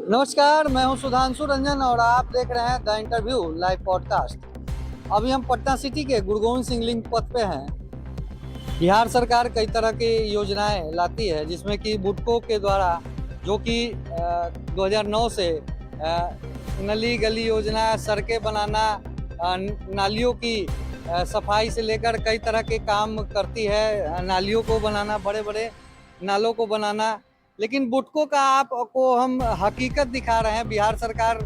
नमस्कार, मैं हूं सुधांशु रंजन और आप देख रहे हैं द इंटरव्यू लाइव पॉडकास्ट। अभी हम पटना सिटी के गुरु गोविंद सिंह लिंक पथ पे हैं। बिहार सरकार कई तरह की योजनाएं लाती है, जिसमें कि बुडको के द्वारा जो कि 2009 से नली गली योजना, सड़कें बनाना, नालियों की सफाई से लेकर कई तरह के काम करती है। नालियों को बनाना, बड़े बड़े नालों को बनाना। लेकिन बुडको का आपको हम हकीकत दिखा रहे हैं। बिहार सरकार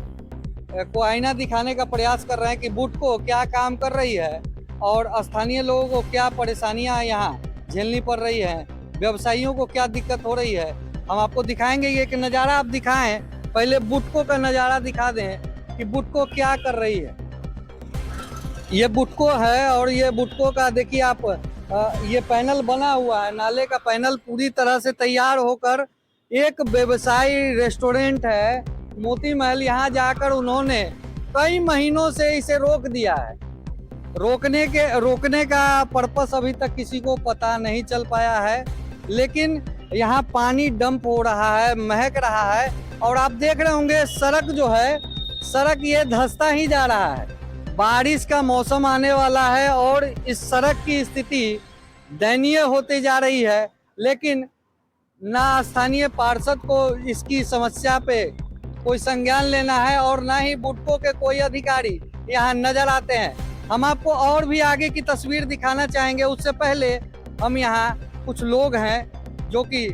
को आईना दिखाने का प्रयास कर रहे हैं कि बुडको क्या काम कर रही है और स्थानीय लोगों को क्या परेशानियां यहाँ झेलनी पड़ रही हैं, व्यवसायियों को क्या दिक्कत हो रही है। हम आपको दिखाएंगे। ये कि नज़ारा आप दिखाएं, पहले बुडको का नज़ारा दिखा दें कि बुडको क्या कर रही है। ये बुडको है और ये बुडको का देखिए आप, ये पैनल बना हुआ है। नाले का पैनल पूरी तरह से तैयार होकर एक व्यवसायी रेस्टोरेंट है मोती महल, यहाँ जाकर उन्होंने कई महीनों से इसे रोक दिया है। रोकने का पर्पस अभी तक किसी को पता नहीं चल पाया है, लेकिन यहाँ पानी डंप हो रहा है, महक रहा है। और आप देख रहे होंगे सड़क जो है, सड़क ये धंसता ही जा रहा है। बारिश का मौसम आने वाला है और इस सड़क की स्थिति दयनीय होती जा रही है, लेकिन ना स्थानीय पार्षद को इसकी समस्या पे कोई संज्ञान लेना है और ना ही बुडको के कोई अधिकारी यहाँ नजर आते हैं। हम आपको और भी आगे की तस्वीर दिखाना चाहेंगे। उससे पहले हम यहाँ कुछ लोग हैं जो कि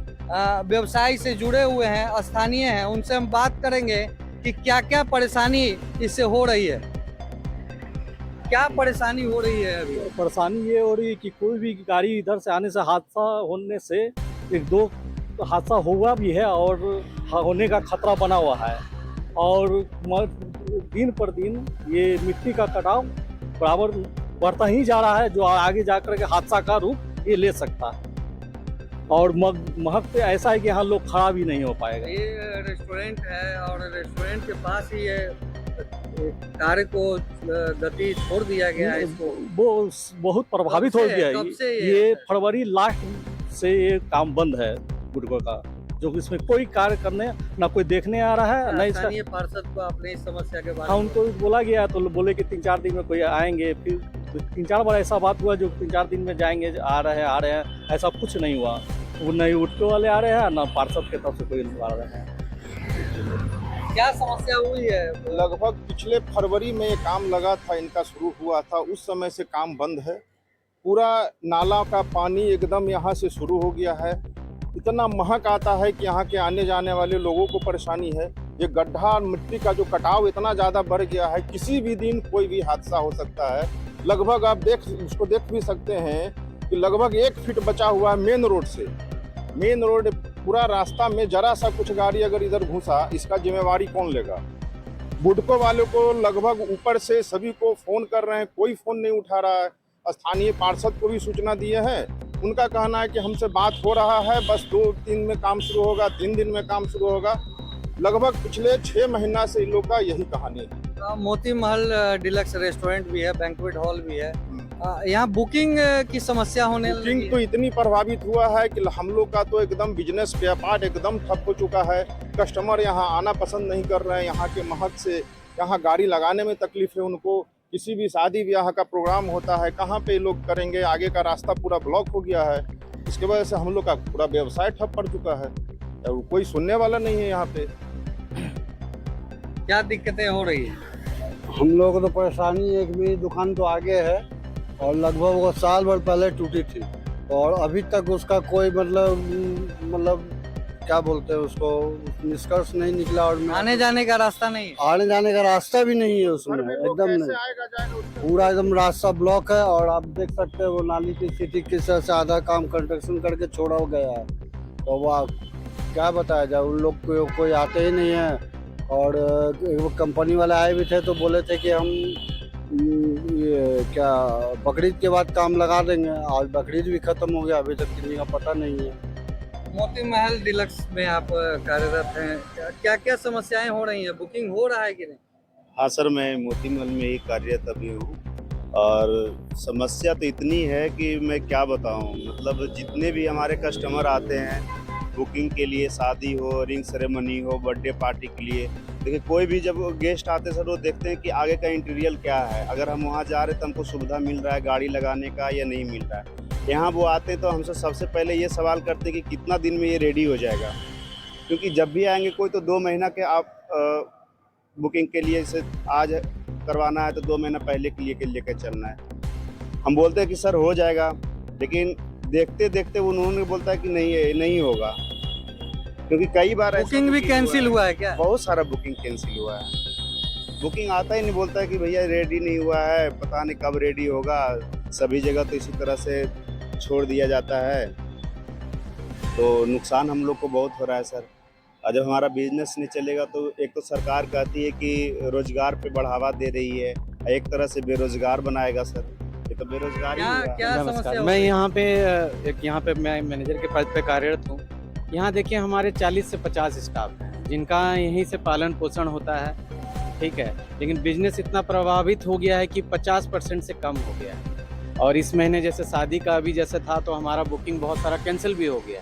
व्यवसाय से जुड़े हुए हैं, स्थानीय हैं, उनसे हम बात करेंगे कि क्या क्या परेशानी इससे हो रही है। क्या परेशानी हो रही है अभी? परेशानी ये हो रही है कि कोई भी गाड़ी इधर से आने से हादसा होने से एक दो हादसा हुआ भी है और होने का खतरा बना हुआ है। और दिन पर दिन ये मिट्टी का कटाव बराबर बढ़ता ही जा रहा है, जो आगे जाकर के हादसा का रूप ये ले सकता है। और महक तो ऐसा है कि यहाँ लोग खड़ा भी नहीं हो पाएगा। ये रेस्टोरेंट है और रेस्टोरेंट के पास ही ये कार्य को गति छोड़ दिया गया है। इसको वो बहुत प्रभावित हो गया है। ये फरवरी लास्ट से ये काम बंद है बुडको का, जो इसमें कोई कार्य करने ना कोई देखने आ रहा है, ना स्थानीय पार्षद को अपने इस समस्या के बारे में उनको बोला गया तो बोले कि 3-4 दिन में कोई आएंगे। फिर 3-4 बार ऐसा बात हुआ जो 3-4 दिन में जाएंगे, आ रहे हैं, ऐसा कुछ नहीं हुआ। वो नहीं बुडको वाले आ रहे हैं, ना पार्षद के तरफ से कोई आ रहे हैं। क्या समस्या हुई है? लगभग पिछले फरवरी में ये काम लगा था, इनका शुरू हुआ था, उस समय से काम बंद है। पूरा नाला का पानी एकदम यहाँ से शुरू हो गया है। इतना महक आता है कि यहाँ के आने जाने वाले लोगों को परेशानी है। ये गड्ढा और मिट्टी का जो कटाव इतना ज़्यादा बढ़ गया है, किसी भी दिन कोई भी हादसा हो सकता है। लगभग आप उसको देख भी सकते हैं कि लगभग 1 फीट बचा हुआ है मेन रोड से। मेन रोड पूरा रास्ता में जरा सा कुछ गाड़ी अगर इधर घुसा, इसका जिम्मेवारी कौन लेगा? बुडको वालों को लगभग ऊपर से सभी को फ़ोन कर रहे हैं, कोई फ़ोन नहीं उठा रहा है। स्थानीय पार्षद को भी सूचना दिए हैं, उनका कहना है कि हमसे बात हो रहा है, बस 2-3 में काम शुरू होगा, 3 दिन में काम शुरू होगा। लगभग पिछले 6 महीना से इन लोग का यही कहानी है। मोती महल डिलक्स रेस्टोरेंट भी है, बैंक्वेट हॉल भी है। यहाँ बुकिंग की समस्या होने लगी। बुकिंग तो इतनी प्रभावित हुआ है कि हम लोग का तो एकदम बिजनेस व्यापार एकदम ठप हो चुका है। कस्टमर यहाँ आना पसंद नहीं कर रहे हैं। यहाँ के महक से यहाँ गाड़ी लगाने में तकलीफ है उनको। किसी भी शादी ब्याह का प्रोग्राम होता है, कहाँ पे लोग करेंगे? आगे का रास्ता पूरा ब्लॉक हो गया है। इसके वजह से हम लोग का पूरा व्यवसाय ठप पड़ चुका है और कोई सुनने वाला नहीं है यहाँ पे। क्या दिक्कतें हो रही है? हम लोग को तो परेशानी, एक मेरी दुकान तो आगे है और लगभग वो साल भर पहले टूटी थी और अभी तक उसका कोई मतलब क्या बोलते हैं उसको, निष्कर्ष नहीं निकला। और आने जाने का रास्ता नहीं है। आने जाने का रास्ता भी नहीं है उसमें, एकदम नहीं। पूरा एकदम रास्ता ब्लॉक है और आप देख सकते हैं वो नाली की स्थिति किस तरह से आधा काम कंस्ट्रक्शन करके छोड़ा गया है। तो वो क्या बताया जाए, उन लोग को कोई आते ही नहीं है। और वो कंपनी वाले आए भी थे तो बोले थे कि हम ये क्या बकरीद के बाद काम लगा देंगे। आज बकरीद भी खत्म हो गया, अभी तक कितनी का पता नहीं है। मोती महल डिलक्स में आप कार्यरत हैं, क्या क्या समस्याएं हो रही हैं? बुकिंग हो रहा है कि नहीं? हाँ सर, मैं मोती महल में ही कार्यरत अभी हूँ और समस्या तो इतनी है कि मैं क्या बताऊँ। मतलब जितने भी हमारे कस्टमर आते हैं बुकिंग के लिए, शादी हो, रिंग सेरेमनी हो, बर्थडे पार्टी के लिए। देखिए कोई भी जब गेस्ट आते हैं सर वो देखते हैं कि आगे का इंटीरियर क्या है, अगर हम वहाँ जा रहे हैं तो हमको सुविधा मिल रहा है गाड़ी लगाने का या नहीं मिल रहा है। यहाँ वो आते हैं तो हमसे सबसे पहले ये सवाल करते हैं कि कितना दिन में ये रेडी हो जाएगा, क्योंकि जब भी आएंगे कोई तो 2 महीना के आप बुकिंग के लिए जैसे आज करवाना है तो 2 महीना पहले के लिए लेकर चलना है। हम बोलते हैं कि सर हो जाएगा, लेकिन देखते देखते उन्होंने बोलता है कि नहीं होगा, क्योंकि कई बार बुकिंग भी कैंसिल हुआ है क्या? बहुत सारा बुकिंग कैंसिल हुआ है। बुकिंग आता ही नहीं, बोलता है कि भैया रेडी नहीं हुआ है, पता नहीं कब रेडी होगा। सभी जगह तो इसी तरह से छोड़ दिया जाता है, तो नुकसान हम लोग को बहुत हो रहा है सर। और जब हमारा बिजनेस नहीं चलेगा तो एक तो सरकार कहती है कि रोजगार पे बढ़ावा दे रही है, एक तरह से बेरोजगार बनाएगा सर। ये तो बेरोजगार ही हुआ। क्या समस्या मैं यहाँ पे मैं मैनेजर के पद पे कार्यरत हूँ। यहाँ देखिए हमारे 40 से 50 स्टाफ हैं जिनका यहीं से पालन पोषण होता है, ठीक है। लेकिन बिजनेस इतना प्रभावित हो गया है कि 50% से कम हो गया है। और इस महीने जैसे शादी का अभी जैसे था तो हमारा बुकिंग बहुत सारा कैंसिल भी हो गया,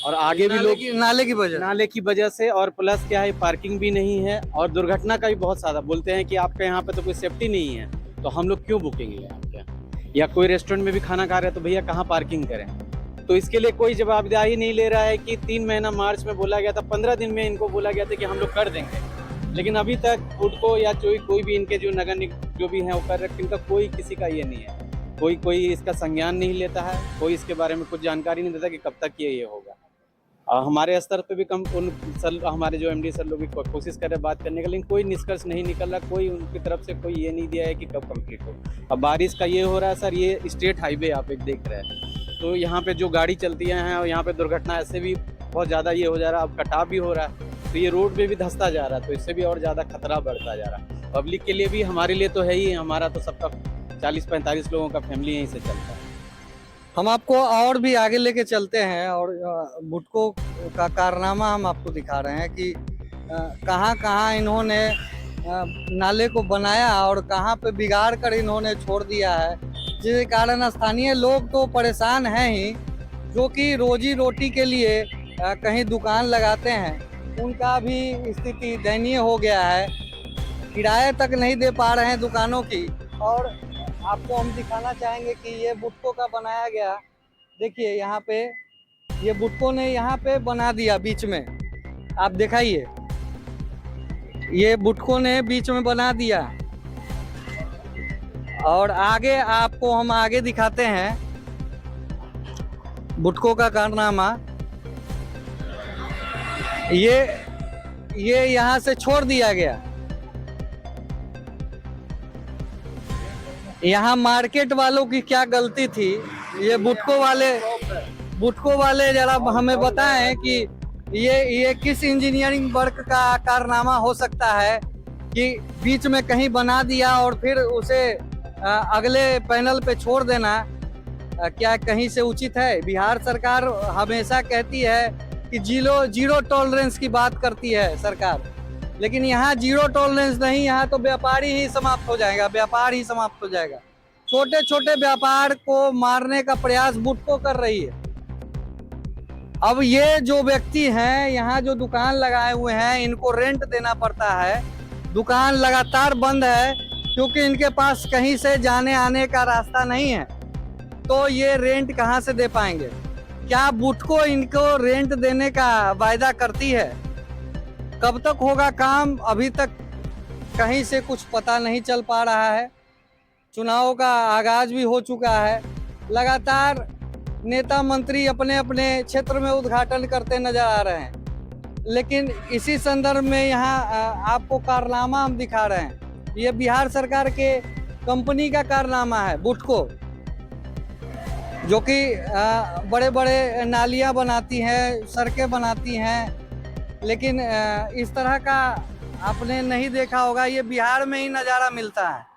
और आगे भी लोग नाले की वजह से, और प्लस क्या है पार्किंग भी नहीं है, और दुर्घटना का भी बहुत ज़्यादा बोलते हैं कि आपके यहाँ पे तो कोई सेफ्टी नहीं है, तो हम लोग क्यों बुकिंग लें आपके यहाँ। या कोई रेस्टोरेंट में भी खाना खा रहे हैं तो भैया कहाँ पार्किंग करें, तो इसके लिए कोई जवाबदेही नहीं ले रहा है। कि 3 महीना मार्च में बोला गया था, 15 दिन में इनको बोला गया था कि हम लोग कर देंगे, लेकिन अभी तक फूड को या कोई भी इनके जो नगर निगम जो भी हैं वो कर रहे हैं, इनका कोई किसी का ये नहीं है, कोई इसका संज्ञान नहीं लेता है, कोई इसके बारे में कुछ जानकारी नहीं देता कि कब तक ये होगा। हमारे स्तर पे भी हमारे जो एमडी सर लोग भी कोशिश कर रहे हैं बात करने का, लेकिन कोई निष्कर्ष नहीं निकल रहा, कोई उनकी तरफ से कोई ये नहीं दिया है कि कब कंप्लीट हो। अब बारिश का ये हो रहा है सर, ये स्टेट हाईवे आप एक देख रहे हैं, तो यहाँ पे जो गाड़ी चलती हैं और यहाँ पे दुर्घटना ऐसे भी बहुत ज़्यादा ये हो जा रहा है। अब कटाव भी हो रहा है तो ये रोड पे भी धंसता जा रहा है, तो इससे भी और ज़्यादा खतरा बढ़ता जा रहा है। पब्लिक के लिए भी, हमारे लिए तो है ही, हमारा तो सबका 40-45 लोगों का फैमिली यहीं से चलता है। हम आपको और भी आगे लेके चलते हैं और बुटको का कारनामा हम आपको दिखा रहे हैं कि कहाँ कहाँ इन्होंने नाले को बनाया और कहाँ पे बिगाड़ कर इन्होंने छोड़ दिया है, जिसके कारण स्थानीय लोग तो परेशान हैं ही, जो कि रोजी रोटी के लिए कहीं दुकान लगाते हैं, उनका भी स्थिति दयनीय हो गया है। किराए तक नहीं दे पा रहे हैं दुकानों की। और आपको हम दिखाना चाहेंगे कि ये बुटको का बनाया गया, देखिए यहाँ पे ये बुटको ने यहाँ पे बना दिया बीच में, आप दिखाइए, ये बुटको ने बीच में बना दिया। और आगे आपको हम आगे दिखाते हैं बुटको का कारनामा। ये यहाँ से छोड़ दिया गया। यहाँ मार्केट वालों की क्या गलती थी, ये बुटको वाले जरा हमें बताएं कि ये किस इंजीनियरिंग वर्क का कारनामा हो सकता है कि बीच में कहीं बना दिया और फिर उसे अगले पैनल पे छोड़ देना, क्या कहीं से उचित है? बिहार सरकार हमेशा कहती है कि जीरो टॉलरेंस की बात करती है सरकार, लेकिन यहाँ जीरो टॉलरेंस नहीं, यहाँ तो व्यापारी ही समाप्त हो जाएगा, व्यापार ही समाप्त हो जाएगा। छोटे छोटे व्यापार को मारने का प्रयास बुटको कर रही है। अब ये जो व्यक्ति हैं यहाँ जो दुकान लगाए हुए हैं, इनको रेंट देना पड़ता है, दुकान लगातार बंद है क्योंकि इनके पास कहीं से जाने आने का रास्ता नहीं है, तो ये रेंट कहाँ से दे पाएंगे? क्या बुटको इनको रेंट देने का वायदा करती है? कब तक होगा काम, अभी तक कहीं से कुछ पता नहीं चल पा रहा है। चुनाव का आगाज भी हो चुका है, लगातार नेता मंत्री अपने अपने क्षेत्र में उद्घाटन करते नजर आ रहे हैं, लेकिन इसी संदर्भ में यहाँ आपको कारनामा हम दिखा रहे हैं। ये बिहार सरकार के कंपनी का कारनामा है बुटको, जो कि बड़े बड़े नालियाँ बनाती हैं, सड़कें बनाती हैं, लेकिन इस तरह का आपने नहीं देखा होगा। ये बिहार में ही नज़ारा मिलता है।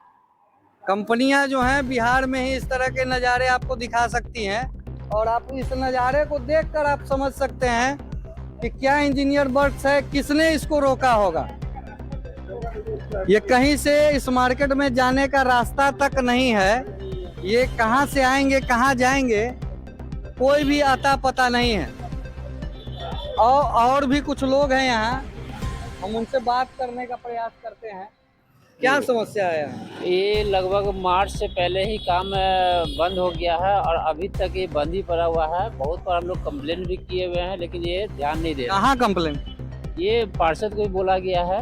कंपनियां जो हैं बिहार में ही इस तरह के नज़ारे आपको दिखा सकती हैं, और आप इस नज़ारे को देखकर आप समझ सकते हैं कि क्या इंजीनियर वर्क्स है, किसने इसको रोका होगा। ये कहीं से इस मार्केट में जाने का रास्ता तक नहीं है, ये कहाँ से आएंगे कहाँ जाएंगे कोई भी आता पता नहीं है। और भी कुछ लोग हैं यहाँ, हम उनसे बात करने का प्रयास करते हैं। क्या समस्या है यहाँ? ये लगभग मार्च से पहले ही काम बंद हो गया है और अभी तक ये बंद ही पड़ा हुआ है। बहुत बार हम लोग कंप्लेन भी किए हुए हैं लेकिन ये ध्यान नहीं दे रहे। कहाँ कंप्लेन? ये पार्षद को भी बोला गया है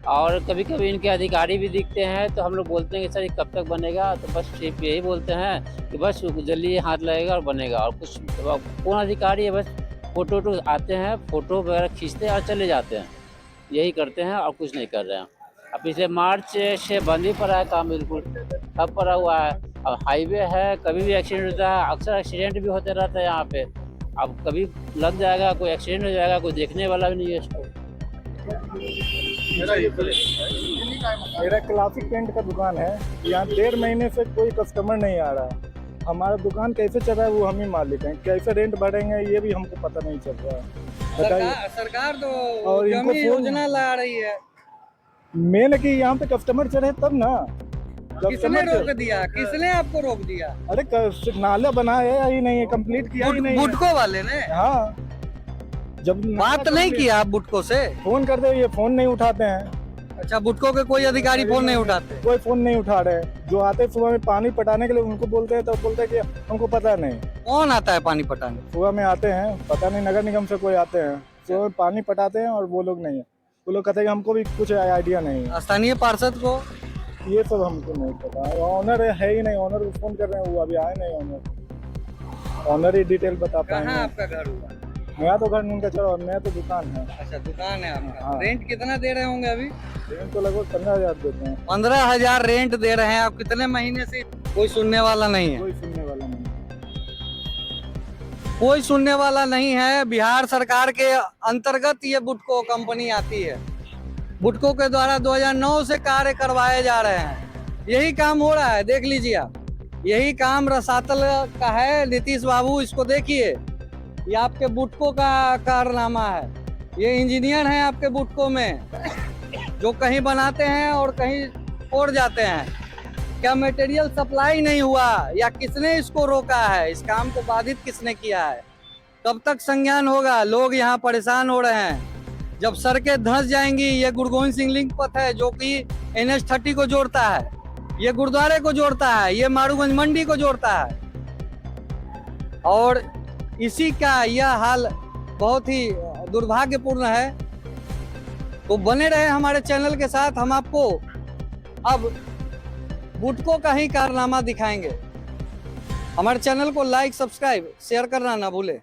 और कभी कभी इनके अधिकारी भी दिखते हैं तो हम लोग बोलते हैं कि सर ये कब तक बनेगा, तो बस सिर्फ यही बोलते हैं कि बस जल्दी हाथ लगेगा और बनेगा। और कुछ कौन अधिकारी है, बस फोटो आते हैं, फोटो वगैरह खींचते हैं और चले जाते हैं, यही करते हैं और कुछ नहीं कर रहे हैं। अब पिछले मार्च से बंद ही पड़ा है काम, बिल्कुल ठप पड़ा हुआ है। अब हाईवे है, कभी भी एक्सीडेंट होता है, अक्सर एक्सीडेंट भी होते रहता है यहाँ पे। अब कभी लग जाएगा, कोई एक्सीडेंट हो जाएगा, कोई देखने वाला भी नहीं है इसको। मेरा क्लासिक पेंट का दुकान है, यहाँ 1.5 महीने से कोई कस्टमर नहीं आ रहा है। हमारा दुकान कैसे चल रहा है वो हम ही मालिक हैं, कैसे रेंट बढ़ेंगे ये भी हमको पता नहीं चल रहा है। बताइए। सरकार तो और इनको जमी योजना ला रही है, मेन कि यहाँ पे कस्टमर चढ़े तब ना। किसने रोक दिया? किसने आपको रोक दिया? अरे नाला बनाया ही नहीं है, कंप्लीट किया ही नहीं है। बुटको वाले ने? हाँ, जब बात नहीं किया आप बुटको से? फोन करते ये फोन नहीं उठाते हैं। अच्छा, बुटको के कोई अधिकारी फोन नहीं उठाते? कोई फोन नहीं उठा रहे। जो आते हैं सुबह में पानी पटाने के लिए उनको बोलते हैं तो बोलते हैं कि हमको पता नहीं। कौन आता है पानी पटाने? सुबह में आते हैं, पता नहीं नगर निगम से कोई आते हैं, सुबह में पानी पटाते हैं और वो लोग नहीं है। वो लोग कहते हैं कि हमको भी कुछ आइडिया नहीं है। स्थानीय पार्षद को ये सब हमको नहीं पता। ऑनर है ही नहीं, ऑनर को फोन कर रहे हैं, वो अभी आए नहीं। ऑनर ही डिटेल बता पाएंगे। कहाँ आपका घर हुआ? मेरा तो घर नीम का चढ़ा और मेरा तो दुकान है। अच्छा, दुकान है आपका। हाँ। रेंट कितना दे रहे होंगे अभी? रेंट तो लगभग 15,000 देते हैं। 15,000 रेंट दे रहे हैं आप, कितने महीने से? कोई सुनने वाला नहीं है। कोई सुनने वाला नहीं। कोई सुनने वाला नहीं है। बिहार सरकार के अंतर्गत ये बुटको कंपनी आती है। बुटको के द्वारा 2009 से कार्य करवाए जा रहे हैं। यही काम हो रहा है, देख लीजिए आप। यही काम रसातल का है। नीतीश बाबू इसको देखिए, ये आपके बुटको का कारनामा है। ये इंजीनियर हैं आपके बुटको में, जो कहीं बनाते हैं और कहीं छोड़ जाते हैं। क्या मटेरियल सप्लाई नहीं हुआ या किसने इसको रोका है? इस काम को बाधित किसने किया है? कब तक संज्ञान होगा? लोग यहाँ परेशान हो रहे हैं। जब सड़कें धंस जाएंगी, ये गुरु गोविंद सिंह लिंक पथ है जो कि NH30 को जोड़ता है, ये गुरुद्वारे को जोड़ता है, ये मारूगंज मंडी को जोड़ता है, और इसी का यह हाल बहुत ही दुर्भाग्यपूर्ण है। तो बने रहे हमारे चैनल के साथ, हम आपको अब बुटको का ही कारनामा दिखाएंगे। हमारे चैनल को लाइक, सब्सक्राइब, शेयर करना ना भूले।